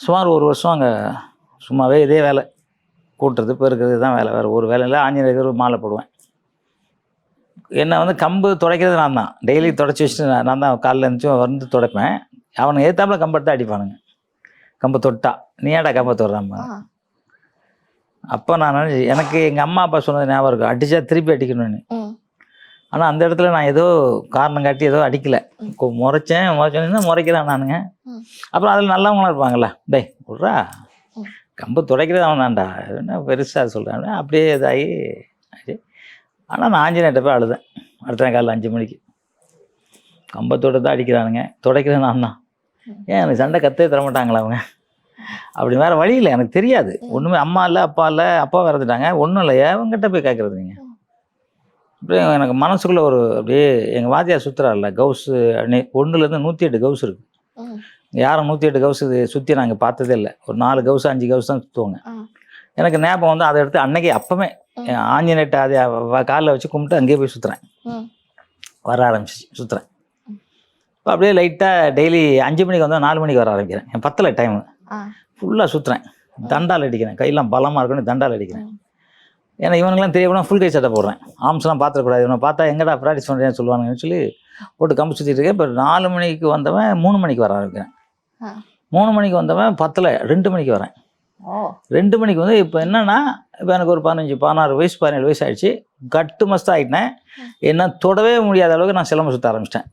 சுமார் 1 வருஷம் அங்கே சும்மாவே இதே வேலை, கூட்டுறது பெருக்கிறது தான் வேலை. வேறு ஒரு வேலை இல்லை. ஆஞ்சநேயருக்கு ஒரு மாலை போடுவேன். என்னை வந்து கம்பு துடைக்கிறது நான் தான். டெய்லி துடைச்சி வச்சுட்டு நான் தான் காலைல எழுந்துச்சி வந்து துடைப்பேன். அவனை ஏற்றாப்புல கம்பை எடுத்து அடிப்பானுங்க. கம்பை தொட்டா, நீ ஏன்டா கம்பை தொடுறாம. அப்போ நான் எனக்கு எங்கள் அம்மா அப்பா சொன்னது ஞாபகம் இருக்கும், அடித்தா திருப்பி அடிக்கணும்னு. ஆனால் அந்த இடத்துல நான் ஏதோ காரணம் காட்டி ஏதோ அடிக்கலை. முறைச்சேன்னா முறைக்கிறான் நானுங்க. அப்புறம் அதில் நல்லவங்களாம் இருப்பாங்கள்ல, டேய் விட்றா கம்பு துடைக்கிறது அவன் தான்டா, என்ன பெருசாக சொல்கிறான், அப்படியே இதாகி. ஆனால் நான் ஆஞ்சநேயர்கிட்ட போய் அழுதேன். அடுத்த நாள் காலையில் 5 மணிக்கு கம்பை தொட்டு தான் அடிக்கிறானுங்க, துடைக்கிறது நான் தான். ஏன் எனக்கு சண்டை கற்றே தர மாட்டாங்களா அவங்க? அப்படி வேறு வழி இல்லை, எனக்கு தெரியாது ஒன்றுமே. அம்மா இல்லை, அப்பா இறந்துட்டாங்க, ஒன்றும் இல்லை. அவங்ககிட்ட போய் கேட்குறது நீங்கள்? அப்படியே எனக்கு மனசுக்குள்ளே ஒரு அப்படியே எங்கள் வாத்தியார் சுற்றுறாருல கவுஸு, 1லேருந்து 108 கவுஸ் இருக்குது. யாரும் 108 கவுஸ் சுற்றி நாங்கள் பார்த்ததே இல்லை. ஒரு 4 கவுஸ் 5 கவுஸ் தான் சுற்றுவாங்க. எனக்கு ஞாபகம் வந்து அதை எடுத்து அன்னைக்கு அப்போவே ஆஞ்சநேயர்கிட்ட அதை காலில் வச்சு கும்பிட்டு அங்கேயே போய் சுற்றுறேன். வர ஆரம்பிச்சிச்சு, சுற்றுறேன். இப்போ அப்படியே லைட்டாக டெய்லி 5 மணிக்கு வந்தால் 4 மணிக்கு வர ஆரம்பிக்கிறேன். என் 10 டைமு ஃபுல்லாக சுற்றுறேன். தண்டால் அடிக்கிறேன், கையெல்லாம் பலமாக இருக்குன்னு தண்டால் அடிக்கிறேன். ஏன்னா இவனுங்களாம் தெரியப்போனா ஃபுல் கை சட்டை போடுறேன். ஆம்ஸ்லாம் பார்த்துக்கூடாது, இவனை பார்த்தா எங்கடா ப்ராக்டிஸ் பண்ணுறேன்னு சொல்லுவாங்கன்னு சொல்லி போட்டு கம்பு சுற்றிட்டு இருக்கேன். இப்போ 4 மணிக்கு வந்தவன் 3 மணிக்கு வர ஆரம்பிக்கிறேன். 3 மணிக்கு வந்தவன் 10 2 மணிக்கு வரேன். 2 மணிக்கு வந்து இப்போ என்னென்னா, இப்போ எனக்கு ஒரு 15 16 வயசு 17 வயசு ஆகிடுச்சு. கட்டு மஸ்தாக ஆகிட்டேன். என்ன தொடவே முடியாத அளவுக்கு நான் சிலம்பம் சுற்ற ஆரம்பிச்சிட்டேன்.